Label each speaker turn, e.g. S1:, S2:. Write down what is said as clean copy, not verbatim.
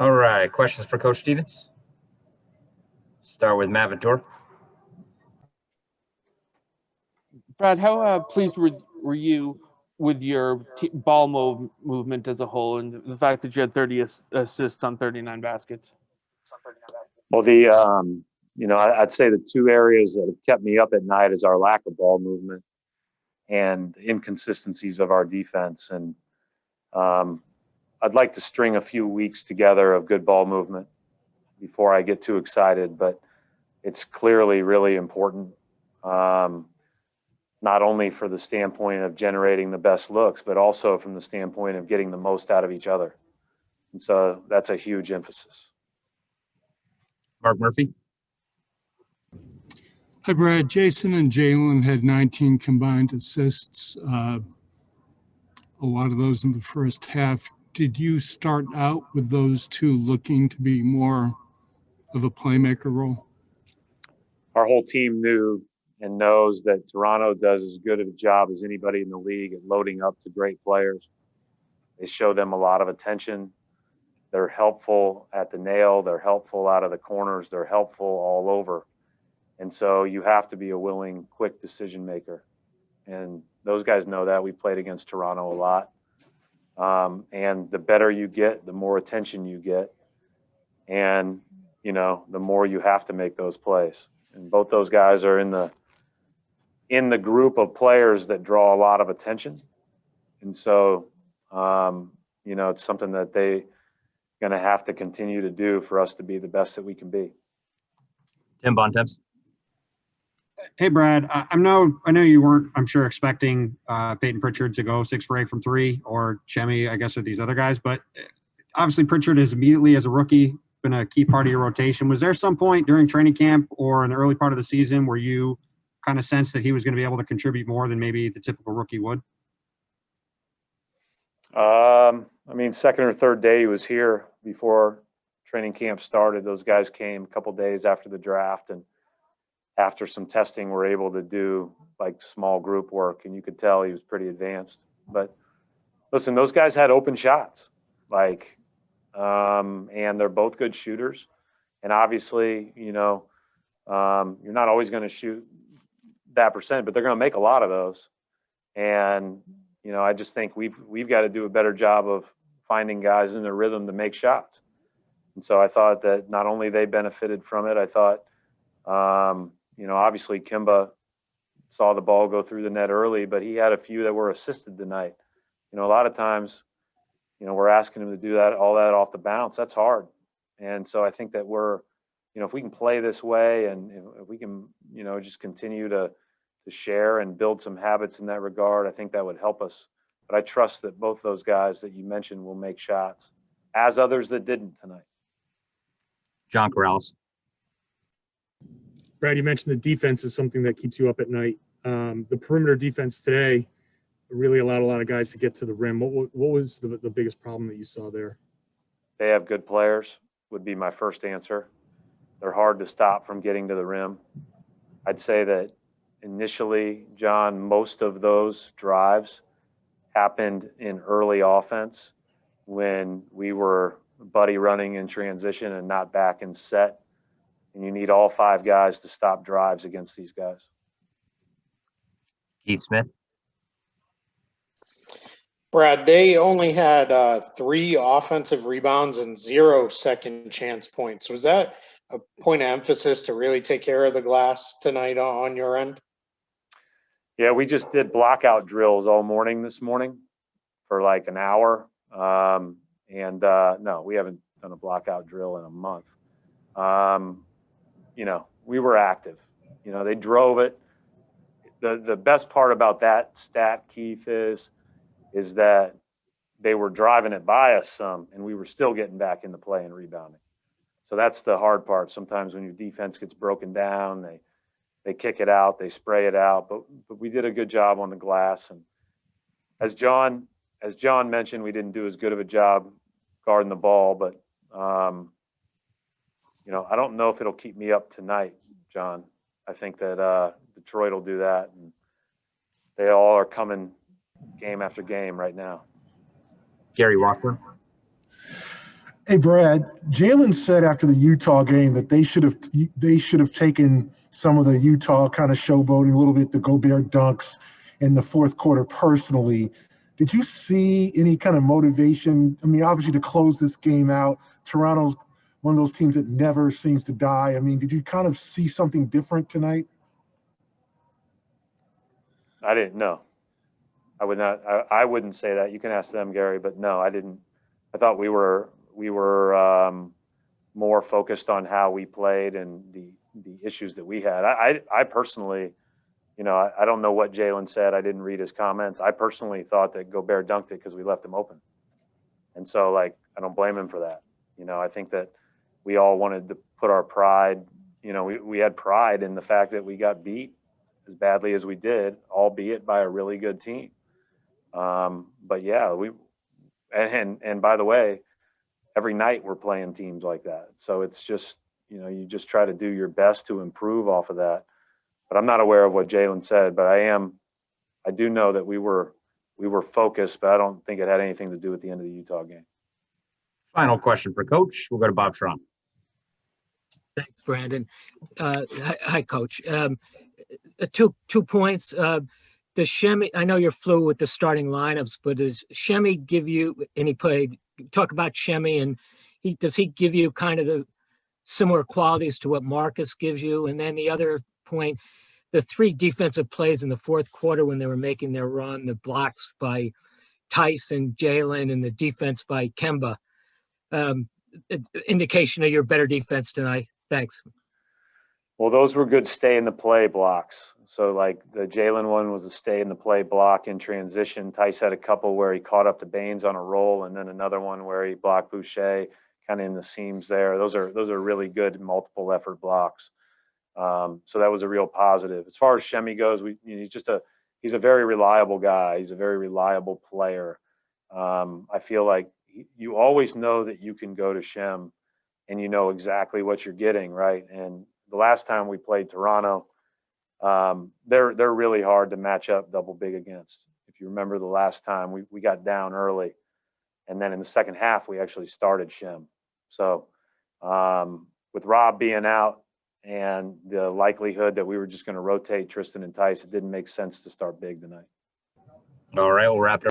S1: All right, questions for Coach Stevens? Start with Matt Ventura.
S2: Brad, how pleased were you with your ball movement as a whole, and the fact that you had 30 assists on 39 baskets?
S3: Well, I'd say the two areas that have kept me up at night is our lack of ball movement and inconsistencies of our defense. And I'd like to string a few weeks together of good ball movement before I get too excited, but it's clearly really important, not only for the standpoint of generating the best looks, but also from the standpoint of getting the most out of each other. And so that's a huge emphasis.
S1: Mark Murphy.
S4: Hi, Brad. Jayson and Jaylen had 19 combined assists, a lot of those in the first half. Did you start out with those two looking to be more of a playmaker role?
S3: Our whole team knew and knows that Toronto does as good of a job as anybody in the league at loading up to great players. They show them a lot of attention. They're helpful at the nail. They're helpful out of the corners. They're helpful all over. And so you have to be a willing, quick decision maker. And those guys know that. We played against Toronto a lot. And the better you get, the more attention you get. And, the more you have to make those plays. And both those guys are in the group of players that draw a lot of attention. And so, it's something that they're going to have to continue to do for us to be the best that we can be.
S1: Tim Bontemps.
S5: Hey, Brad. I know you weren't, I'm sure, expecting Peyton Pritchard to go 6 for 8 from 3, or Chemi, I guess, or these other guys. But obviously Pritchard has immediately, as a rookie, been a key part of your rotation. Was there some point during training camp or in the early part of the season where you kind of sensed that he was going to be able to contribute more than maybe the typical rookie would?
S3: Second or third day he was here before training camp started. Those guys came a couple days after the draft, and after some testing, we're able to do like small group work, and you could tell he was pretty advanced. But listen, those guys had open shots, and they're both good shooters. And obviously, you're not always going to shoot that percent, but they're going to make a lot of those. And I just think we've got to do a better job of finding guys in their rhythm to make shots. And so I thought that not only they benefited from it, I thought, obviously Kemba saw the ball go through the net early, but he had a few that were assisted tonight. A lot of times, we're asking him to do all that off the bounce. That's hard. And so I think that we're, if we can play this way and if we can, just continue to share and build some habits in that regard, I think that would help us. But I trust that both those guys that you mentioned will make shots, as others that didn't tonight.
S1: John Corrales.
S6: Brad, you mentioned the defense is something that keeps you up at night. The perimeter defense today really allowed a lot of guys to get to the rim. What was the biggest problem that you saw there?
S3: They have good players, would be my first answer. They're hard to stop from getting to the rim. I'd say that initially, John, most of those drives happened in early offense when we were buddy running in transition and not back in set. And you need all 5 guys to stop drives against these guys.
S1: Keith Smith.
S7: Brad, they only had 3 offensive rebounds and 0 second chance points. Was that a point of emphasis to really take care of the glass tonight on your end?
S3: Yeah, we just did blockout drills all morning this morning for like an hour. No, we haven't done a blockout drill in a month. We were active. They drove it. The best part about that stat, Keith, is that they were driving it by us some, and we were still getting back into play and rebounding. So that's the hard part. Sometimes when your defense gets broken down, they kick it out, they spray it out. But we did a good job on the glass. And as John mentioned, we didn't do as good of a job guarding the ball. But I don't know if it'll keep me up tonight, John. I think that Detroit will do that, and they all are coming game after game right now.
S1: Gary Washburn.
S8: Hey, Brad, Jaylen said after the Utah game that they should have taken some of the Utah kind of showboating a little bit, the Gobert dunks in the fourth quarter personally. Did you see any kind of motivation? I mean, obviously to close this game out, Toronto's one of those teams that never seems to die. I mean, did you kind of see something different tonight?
S3: I didn't know. I would not. I wouldn't say that. You can ask them, Gary, but no, I didn't. I thought we were more focused on how we played and the issues that we had. I personally, I don't know what Jaylen said. I didn't read his comments. I personally thought that Gobert dunked it because we left him open, and so I don't blame him for that. I think that we all wanted to put our pride. We had pride in the fact that we got beat as badly as we did, albeit by a really good team. But yeah, and by the way, every night we're playing teams like that. So it's just, you just try to do your best to improve off of that. But I'm not aware of what Jaylen said, but I do know that we were focused, but I don't think it had anything to do with the end of the Utah game.
S1: Final question for Coach. We'll go to Bob Schramm.
S9: Thanks, Brandon. Hi, Coach. 2 points. Does Shemi, I know you're fluid with the starting lineups, but does Shemi give you any play? Talk about Shemi, and does he give you kind of the similar qualities to what Marcus gives you? And then the other point, the 3 defensive plays in the fourth quarter when they were making their run, the blocks by Tyson, Jaylen, and the defense by Kemba. Indication of your better defense tonight. Thanks.
S3: Well, those were good stay in the play blocks. So the Jaylen one was a stay in the play block in transition. Tice had a couple where he caught up to Baines on a roll, and then another one where he blocked Boucher kind of in the seams there. Those are really good multiple effort blocks. So that was a real positive. As far as Shemi goes, he's a very reliable guy. He's a very reliable player. I feel like you always know that you can go to Shem and you know exactly what you're getting, right? And the last time we played Toronto, they're really hard to match up double big against. If you remember the last time, we got down early, and then in the second half we actually started Shem. So with Rob being out and the likelihood that we were just going to rotate Tristan and Tice, it didn't make sense to start big tonight.
S1: All right, we'll wrap it up.